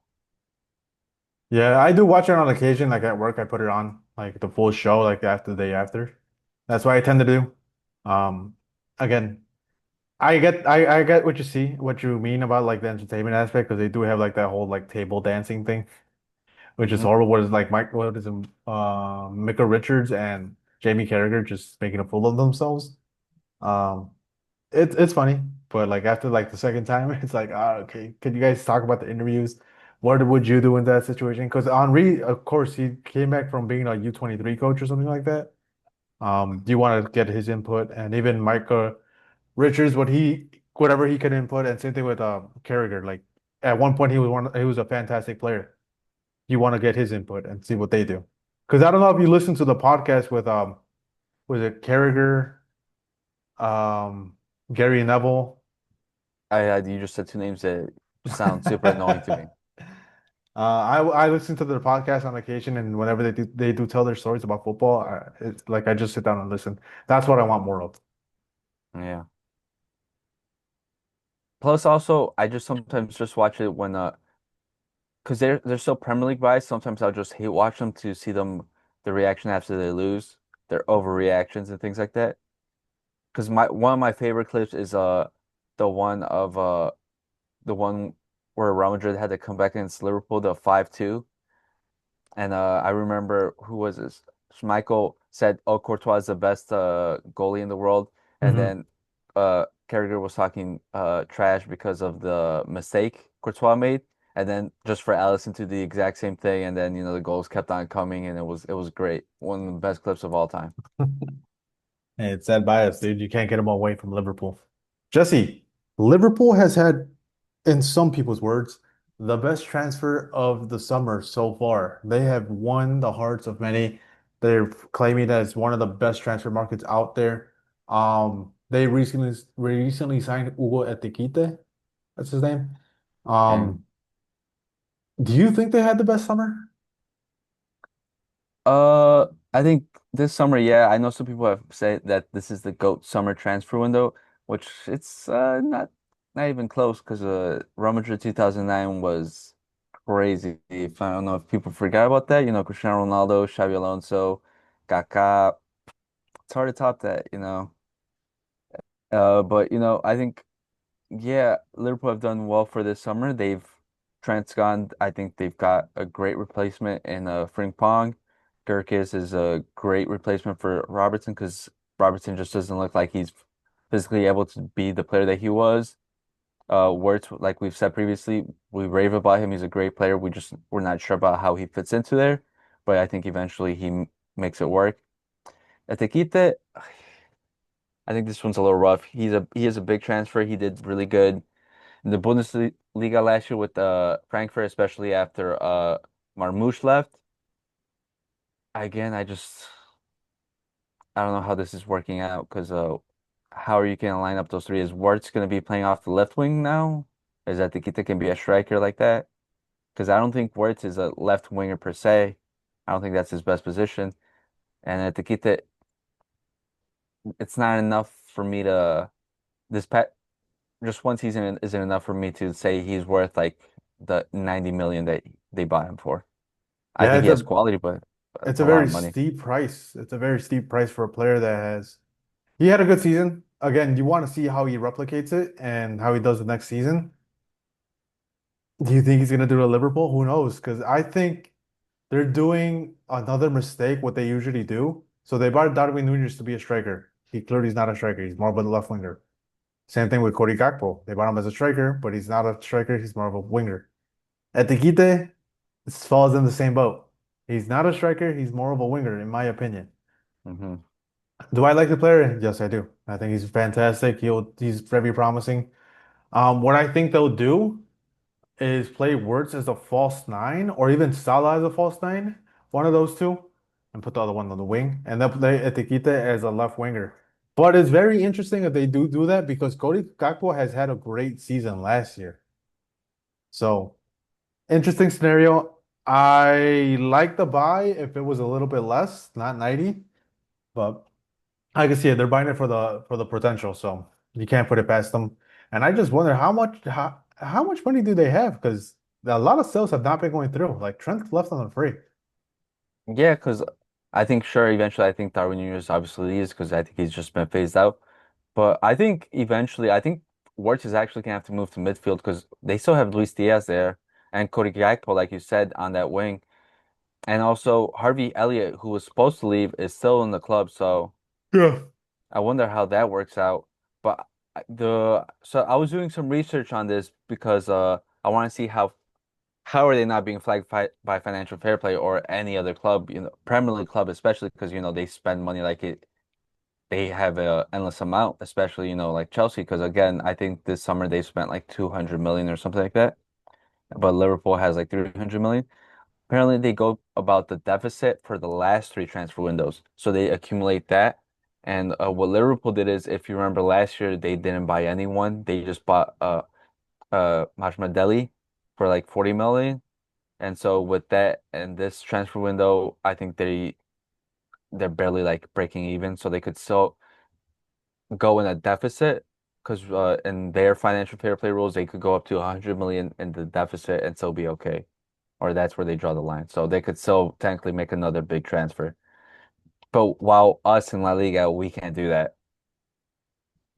B: Yeah, I do watch it on occasion. Like at work, I put it on like the full show, like after the day after. That's what I tend to do. Um, Again, I get what you mean about like the entertainment aspect because they do have like that whole like table dancing thing, which is
A: Hmm.
B: horrible. What is like what is it, Micah Richards and Jamie Carragher just making a fool of themselves. Um, it's funny, but like after like the second time, it's like, okay, could you guys talk about the interviews? What would you do in that situation? Because Henri, of course, he came back from being a U23 coach or something like that. Do you want to get his input? And even Micah Richards, whatever he could input, and same thing with Carragher. Like at one point, he was a fantastic player. You want to get his input and see what they do. Because I don't know if you listen to the podcast with was it Carragher, um, Gary Neville.
A: You just said two names that sound super annoying to me.
B: I listen to their podcast on occasion, and whenever they do tell their stories about football, it's like I just sit down and listen. That's what I want more of.
A: Yeah. Plus, also, I just sometimes just watch it when because they're so Premier League biased. Sometimes I'll just hate watch them to see the reaction after they lose, their overreactions and things like that. Because my one of my favorite clips is the one of the one where Real Madrid had to come back against Liverpool, the 5-2. And I remember who was this? Schmeichel said, "Oh, Courtois is the best goalie in the world," and
B: Hmm.
A: then Carragher was talking trash because of the mistake Courtois made, and then just for Allison to do the exact same thing, and then the goals kept on coming, and it was great. One of the best clips of all time.
B: Hey, it's that bias, dude. You can't get them away from Liverpool. Jesse, Liverpool has had, in some people's words, the best transfer of the summer so far. They have won the hearts of many. They're claiming that it's one of the best transfer markets out there. They recently signed Hugo Etikite. That's his name.
A: Mm.
B: Um, do you think they had the best summer?
A: I think this summer, yeah, I know some people have said that this is the GOAT summer transfer window, which it's not even close because Real Madrid 2009 was crazy. If I don't know if people forgot about that, Cristiano Ronaldo, Xabi Alonso, Kaká, it's hard to top that. But I think yeah, Liverpool have done well for this summer. Trent's gone. I think they've got a great replacement in Frimpong. Gurkis is a great replacement for Robertson because Robertson just doesn't look like he's physically able to be the player that he was. Wirtz, like we've said previously, we rave about him. He's a great player. We're not sure about how he fits into there, but I think eventually makes it work. Etekite, I think this one's a little rough. He is a big transfer. He did really good in the Bundesliga last year with Frankfurt, especially after Marmoush left. Again, I don't know how this is working out because how are you going to line up those three? Is Wirtz going to be playing off the left wing now? Is that Tikita can be a striker like that? Because I don't think Wirtz is a left winger per se. I don't think that's his best position. And at Tikita, it's not enough for me to this pet just one season isn't enough for me to say he's worth like the 90 million that they bought him for. I
B: Yeah,
A: think he has quality, but
B: it's
A: that's
B: a
A: a lot
B: very
A: of money.
B: steep price. It's a very steep price for a player that has. He had a good season. Again, you want to see how he replicates it and how he does the next season. Do you think he's going to do it at Liverpool? Who knows? Because I think they're doing another mistake, what they usually do. So they brought Darwin Núñez to be a striker. He clearly is not a striker. He's more of a left winger. Same thing with Cody Gakpo. They brought him as a striker, but he's not a striker. He's more of a winger. Etiquite falls in the same boat. He's not a striker. He's more of a winger, in my opinion.
A: Hmm.
B: Do I like the player? Yes, I do. I think he's fantastic. He's very promising. What I think they'll do is play Wirtz as a false nine, or even Salah as a false nine. One of those two. and put the other one on the wing, and they'll play Etiquita as a left winger. But it's very interesting that they do that because Cody Gakpo has had a great season last year. So interesting scenario. I like the buy if it was a little bit less, not 90, but I can see it. They're buying it for the potential, so you can't put it past them. And I just wonder how much money do they have? Because a lot of sales have not been going through. Like Trent left on the free.
A: Yeah, because I think sure eventually I think Darwin Núñez obviously leaves because I think he's just been phased out. But I think eventually I think Wirtz is actually gonna have to move to midfield because they still have Luis Diaz there and Cody Gakpo, like you said, on that wing. And also Harvey Elliott, who was supposed to leave, is still in the club. So
B: Yeah.
A: I wonder how that works out. But so I was doing some research on this because I want to see how are they not being flagged by Financial Fair Play or any other club, Premier League club especially because they spend money like they have a endless amount, especially like Chelsea because again I think this summer they spent like 200 million or something like that, but Liverpool has like 300 million. Apparently, they go about the deficit for the last three transfer windows. So they accumulate that. And what Liverpool did is, if you remember last year, they didn't buy anyone. They just bought Deli for like 40 million. And so with that and this transfer window, I think they're barely like breaking even. So they could still go in a deficit because in their financial fair play rules, they could go up to 100 million in the deficit and still be okay. Or that's where they draw the line. So they could still technically make another big transfer. But while us in La Liga, we can't do that.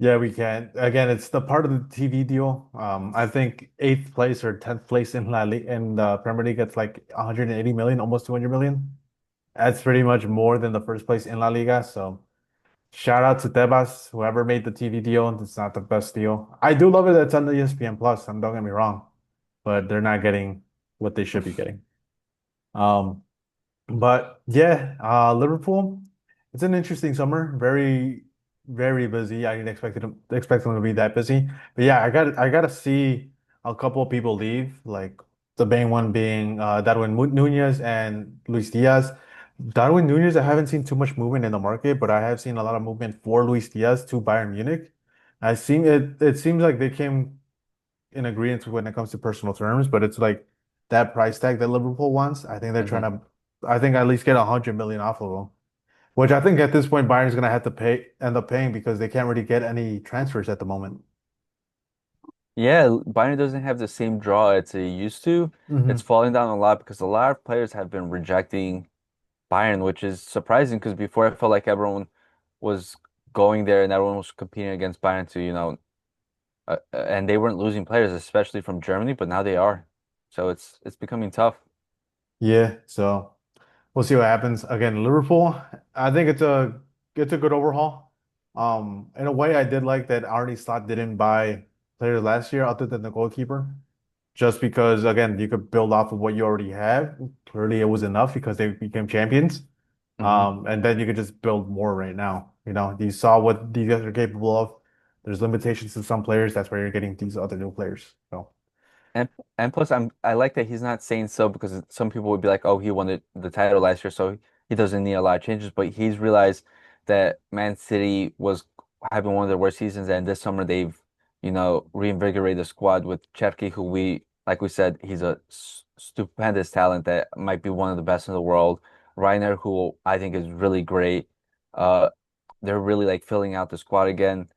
B: Yeah, we can. Again, it's the part of the TV deal. I think eighth place or 10th place in La Liga in the Premier League gets like 180 million, almost 200 million. That's pretty much more than the first place in La Liga. So shout out to Tebas, whoever made the TV deal. It's not the best deal. I do love it that it's on the ESPN Plus, and don't get me wrong, but they're not getting what they should be getting. Um, but yeah, Liverpool, it's an interesting summer. Very, very busy. I didn't expect them to be that busy. But yeah, I gotta see a couple of people leave, like the main one being Darwin Nunez and Luis Diaz. Darwin Nunez, I haven't seen too much movement in the market, but I have seen a lot of movement for Luis Diaz to Bayern Munich. I seen it seems like they came in agreement when it comes to personal terms, but it's like that price tag that Liverpool wants. I think they're trying
A: Hmm.
B: to, I think at least get 100 million off of them, which I think at this point Bayern's gonna have to end up paying because they can't really get any transfers at the moment.
A: Yeah, Bayern doesn't have the same draw it's used to. It's
B: Hmm.
A: falling down a lot because a lot of players have been rejecting Bayern, which is surprising because before I felt like everyone was going there and everyone was competing against Bayern to, and they weren't losing players, especially from Germany, but now they are. So it's becoming tough.
B: Yeah, so we'll see what happens. Again, Liverpool, I think it's a good overhaul. In a way, I did like that Arne Slot didn't buy players last year other than the goalkeeper. Just because again you could build off of what you already have. Clearly, it was enough because they became champions.
A: Hmm.
B: And then you could just build more right now. You saw what these guys are capable of. There's limitations to some players. That's why you're getting these other new players. So
A: And and plus I like that he's not saying so because some people would be like, oh, he won the title last year, so he doesn't need a lot of changes. But he's realized that Man City was having one of their worst seasons, and this summer they've, reinvigorated the squad with Cherki, who like we said, he's a stupendous talent that might be one of the best in the world. Reiner, who I think is really great. Uh, they're really like filling out the squad again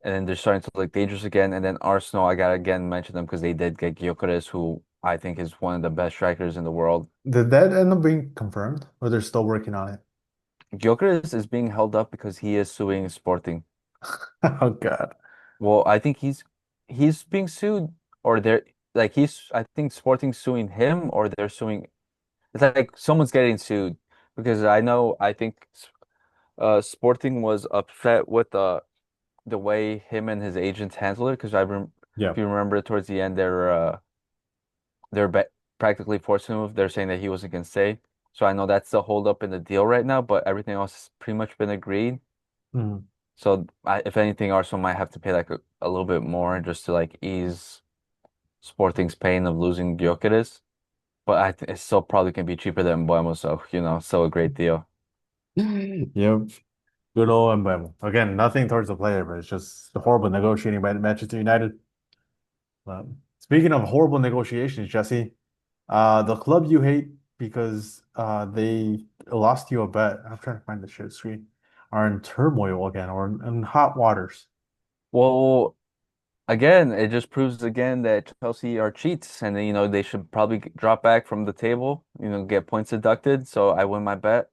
A: and then they're starting to look dangerous again. And then Arsenal, I gotta again mention them because they did get Gyökeres, who I think is one of the best strikers in the world.
B: did that end up being confirmed, or they're still working on it?
A: Gyökeres is being held up because he is suing Sporting.
B: Oh God.
A: Well, I think he's being sued, or they're like he's I think Sporting's suing him, or they're suing. It's like someone's getting sued because I think Sporting was upset with the way him and his agents handled it because
B: Yeah.
A: if you remember towards the end they're ba practically forcing him to move. They're saying that he wasn't going to stay. So I know that's the hold up in the deal right now, but everything else has pretty much been agreed.
B: Mhm.
A: So if anything, Arsenal might have to pay like a little bit more just to like ease Sporting's pain of losing Gyökeres. But it still probably can be cheaper than Buemo, so still a great deal.
B: Yep. Good old Mbemo. Again, nothing towards the player, but it's just the horrible negotiating by Manchester United. Speaking of horrible negotiations, Jesse, the club you hate because they lost you a bet. I'm trying to find the share screen. Are in turmoil again, or in hot waters.
A: Well, again, it just proves again that Chelsea are cheats, and they should probably drop back from the table, get points deducted. So I win my bet,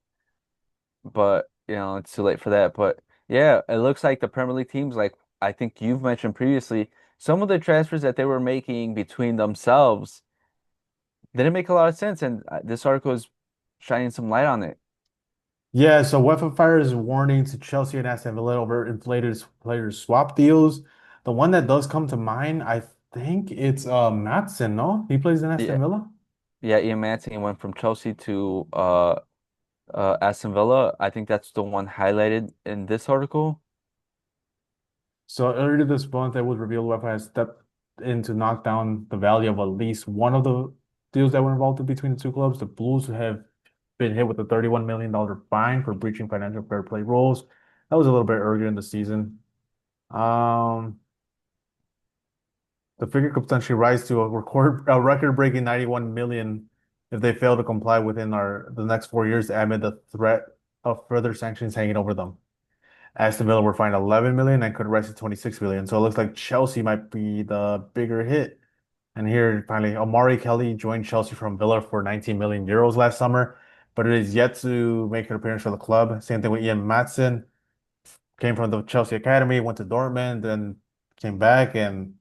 A: but it's too late for that. But yeah, it looks like the Premier League teams, like I think you've mentioned previously, some of the transfers that they were making between themselves didn't make a lot of sense, and this article is shining some light on it.
B: Yeah, so UEFA fires warning to Chelsea and Aston Villa over inflated players swap deals. The one that does come to mind, I think it's Maatsen, no? He plays in
A: Yeah,
B: Aston Villa.
A: yeah, Ian Mancini went from Chelsea to Aston Villa. I think that's the one highlighted in this article.
B: So earlier this month, it was revealed UEFA has stepped in to knock down the value of at least one of the deals that were involved between the two clubs. The Blues have been hit with a $31 million fine for breaching financial fair play rules. That was a little bit earlier in the season. Um, the figure could potentially rise to a record-breaking 91 million if they fail to comply within the next 4 years amid the threat of further sanctions hanging over them. Aston Villa were fined 11 million and could rise to 26 million. So it looks like Chelsea might be the bigger hit. And here, finally, Omari Kelly joined Chelsea from Villa for 19 million euros last summer, but it is yet to make an appearance for the club. Same thing with Ian Maatsen, came from the Chelsea Academy, went to Dortmund, then came back, and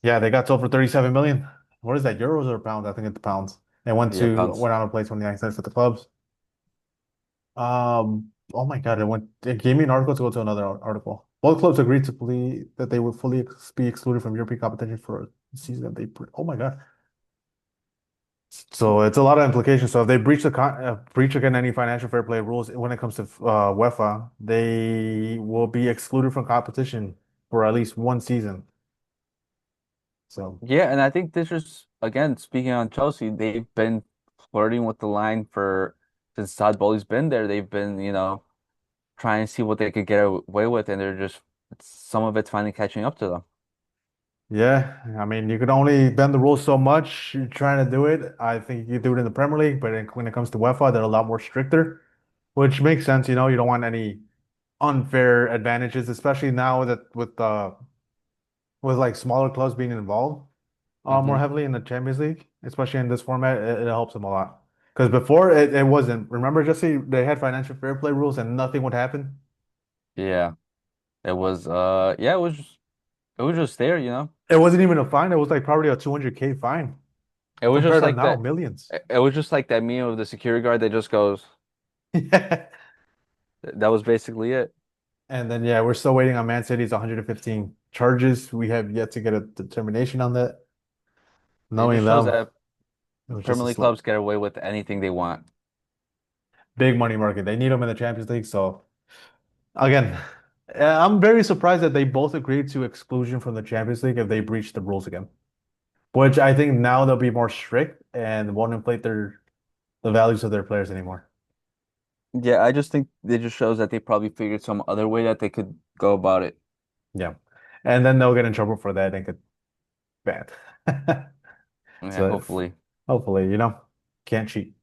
B: yeah, they got sold for 37 million. What is that, euros or pounds? I think it's pounds. And
A: Yeah, pounds.
B: went on to play 29 cents for the clubs. Oh my God, it gave me an article to go to another article. Both clubs agreed to plea that they would fully be excluded from European competition for a season that oh my God. So it's a lot of implications. So if they breach again any financial fair play rules when it comes to UEFA, they will be excluded from competition for at least one season. So
A: Yeah, and I think this is again speaking on Chelsea, they've been flirting with the line for since Todd Bowley's been there. They've been, trying to see what they could get away with, and they're just some of it's finally catching up to them.
B: yeah, I mean you can only bend the rules so much. You're trying to do it. I think you do it in the Premier League, but when it comes to UEFA, they're a lot more stricter, which makes sense. You don't want any unfair advantages, especially now that with like smaller clubs being involved more
A: Hmm.
B: heavily in the Champions League, especially in this format, it helps them a lot. Because before it wasn't. Remember, Jesse, they had financial fair play rules and nothing would happen.
A: Yeah, it was. Yeah, it was just there.
B: It wasn't even a fine. It was like probably a 200K fine
A: It was just
B: compared to
A: like
B: now,
A: that.
B: millions.
A: It was just like that meme of the security guard that just goes.
B: Yeah.
A: That was basically it.
B: And then yeah, we're still waiting on Man City's 115 charges. We have yet to get a determination on that.
A: It
B: Knowing
A: just shows
B: them,
A: that
B: it was just
A: Premier
B: a
A: League
B: slip.
A: clubs get away with anything they want.
B: Big money market. They need them in the Champions League. So again, I'm very surprised that they both agreed to exclusion from the Champions League if they breach the rules again. Which I think now they'll be more strict and won't inflate the values of their players anymore.
A: Yeah, I just think it just shows that they probably figured some other way that they could go about it.
B: Yeah. And then they'll get in trouble for that and get banned.
A: Yeah,
B: So
A: hopefully.
B: hopefully, can't cheat.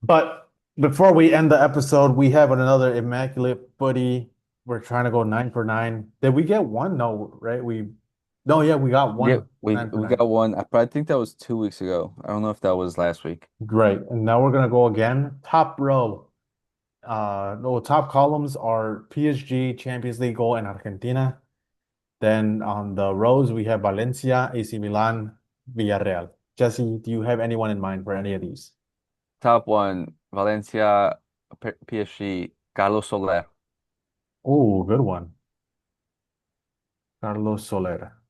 B: But before we end the episode, we have another immaculate footy. We're trying to go 9 for 9. Did we get one? No, right? No, yeah, we got
A: Yeah,
B: one
A: we
B: nine for
A: we
B: nine.
A: got one. I think that was 2 weeks ago. I don't know if that was last week.
B: Great. And now we're gonna go again. Top row. No, top columns are PSG, Champions League goal, and Argentina. Then on the rows, we have Valencia, AC Milan, Villarreal. Jesse, do you have anyone in mind for any of these?
A: Top one, Valencia, PSG, Carlos Soler.
B: Oh, good one. Carlos Soler.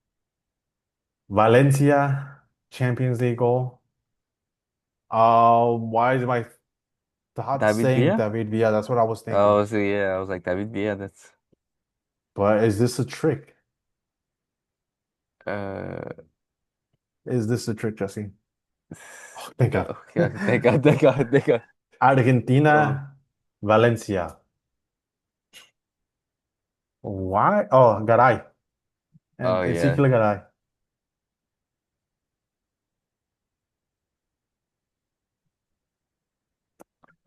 B: Valencia, Champions League goal. Why is my thought
A: David
B: saying
A: Villa?
B: David Villa? That's what I was thinking.
A: Oh, so yeah, I was like David Villa. That's
B: But is this a trick?
A: uh
B: Is this a trick, Jesse? Oh, thank God.
A: okay, thank God, thank God, thank God. Um,
B: Argentina. Valencia. Why? Oh, Garay.
A: Oh
B: And
A: yeah.
B: Ezekiel Garay.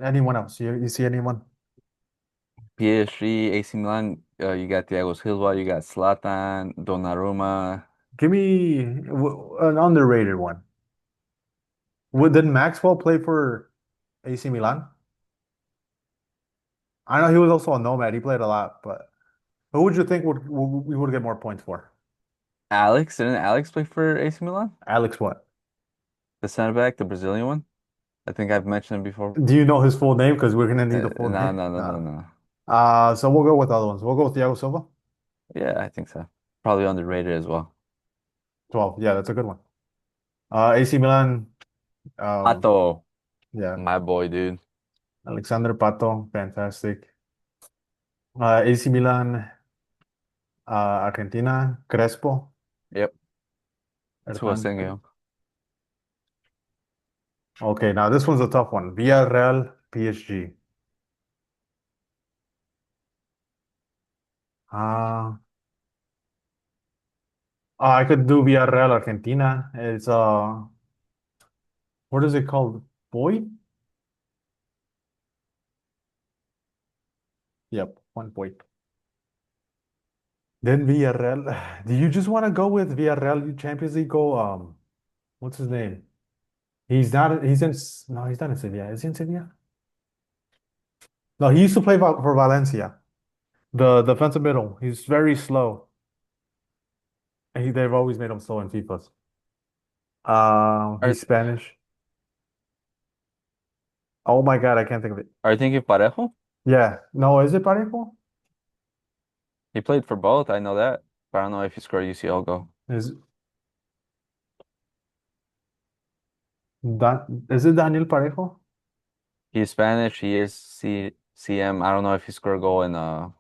B: Anyone else? You see anyone?
A: PSG, AC Milan, you got Thiago Silva, you got Zlatan, Donnarumma.
B: Give me an underrated one. Did Maxwell play for AC Milan? I know he was also a nomad. He played a lot, but who would you think we would get more points for?
A: Alex, didn't Alex play for AC Milan?
B: Alex what?
A: The center back, the Brazilian one? I think I've mentioned him before.
B: Do you know his full name? Because we're gonna need the full
A: No,
B: name.
A: no, no, no, no.
B: So we'll go with other ones. We'll go with Thiago Silva.
A: Yeah, I think so. Probably underrated as well.
B: 12. Yeah, that's a good one. AC Milan. Um,
A: Pato,
B: yeah,
A: my boy, dude.
B: Alexander Pato, fantastic. AC Milan, Argentina, Crespo,
A: Yep, that's who I was
B: Hernan.
A: thinking of.
B: Okay, now this one's a tough one. Villarreal, PSG. Uh, I could do Villarreal, Argentina. It's what is it called? Boy? Yep, one point. Then Villarreal. Do you just want to go with Villarreal Champions League? Go, what's his name? He's not. He's in. No, he's not in Sevilla. Is he in Sevilla? No, he used to play for Valencia. The defensive middle. He's very slow. And they've always made him slow in FIFA's.
A: Are
B: He's Spanish. Oh my God, I can't think of it.
A: are you thinking Parejo?
B: Yeah. No, is it Parejo?
A: He played for both, I know that. But I don't know if he scored a UCL goal.
B: Is it Daniel Parejo?
A: He's Spanish, he is CM. I don't know if he scored a goal in the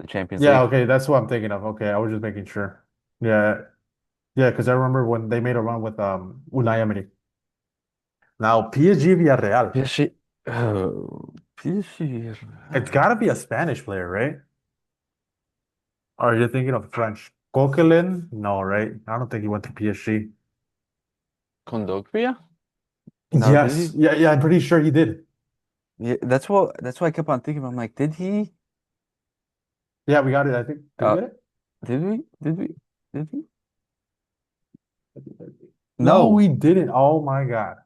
A: Champions
B: Yeah,
A: League.
B: okay, that's what I'm thinking of. Okay, I was just making sure. Yeah, yeah, because I remember when they made a run with Unai Emery. Now PSG Villarreal.
A: PSG. Oh, PSG.
B: It's got to be a Spanish player, right? Or are you thinking of French? Coquelin? No, right? I don't think he went to PSG.
A: Kondogbia? No, did
B: Yes,
A: he?
B: yeah, yeah, I'm pretty sure he did.
A: Yeah, that's what I kept on thinking. I'm like, did he?
B: Yeah, we got it. I think. Did we
A: Uh,
B: get it?
A: did we? Did we? Did we?
B: No,
A: No.
B: we didn't. Oh my God.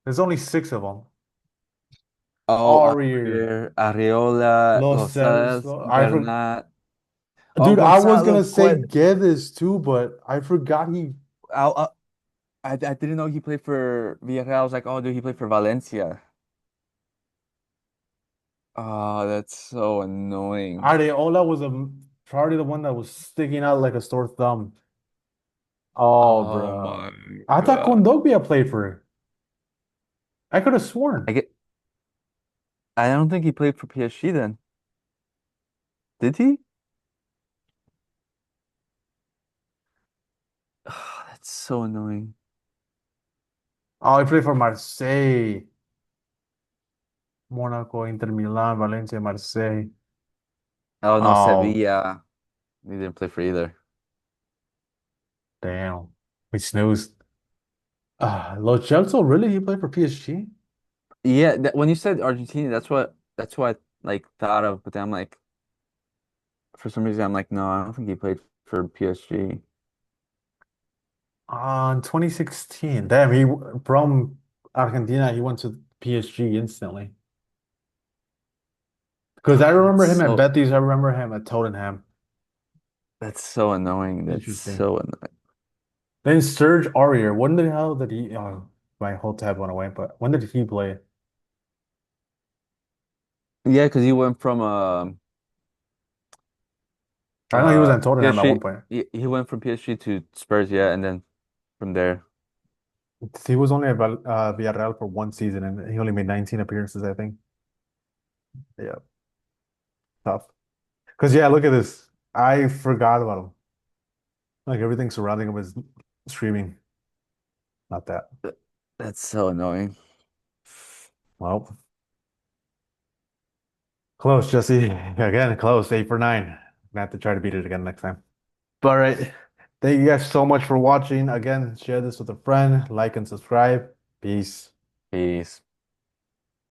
B: There's only six of them.
A: Oh,
B: Aurier,
A: Areola,
B: Los Cels.
A: Rosales, Bernat. Oh,
B: Dude, I was
A: Gonzalo
B: gonna say
A: Quet.
B: Guedes too, but I forgot he.
A: I didn't know he played for Villarreal. I was like, oh, dude, he played for Valencia. Oh, that's so annoying.
B: Areola was probably the one that was sticking out like a sore thumb. Oh,
A: Oh
B: bro.
A: my
B: I thought
A: God.
B: Kondogbia played for it. I could have
A: I
B: sworn.
A: get. I don't think he played for PSG then. Did he? Oh, that's so annoying.
B: Oh, he played for Marseille, Monaco, Inter Milan, Valencia, Marseille.
A: Oh no,
B: Oh,
A: Sevilla. He didn't play for either.
B: damn. We snoozed. Lo Celso, really? He played for PSG?
A: Yeah, when you said Argentina, that's what I like thought of. But then I'm like, for some reason, I'm like, no, I don't think he played for PSG.
B: In 2016. Damn, he from Argentina, he went to PSG instantly. Because I
A: Oh,
B: remember him at Betis, I remember him at Tottenham.
A: that's so annoying. That's
B: Interesting.
A: so annoying.
B: Then Serge Aurier, when the hell did he? Oh, my whole tab went away. But when did he play?
A: Yeah, because he went from
B: I know he was at Tottenham at one
A: PSG.
B: point.
A: He went from PSG to Spurs, yeah, and then from there.
B: He was only at Villarreal for one season, and he only made 19 appearances, I think. Yeah, tough. Because yeah, look at this. I forgot about him. Like everything surrounding him is streaming. Not that.
A: That's so annoying.
B: Well. Close, Jesse. Again, close. 8 for 9. Gonna have to try to beat it again next time. But all right. Thank you guys so much for watching. Again, share this with a friend, like and subscribe. Peace.
A: Peace.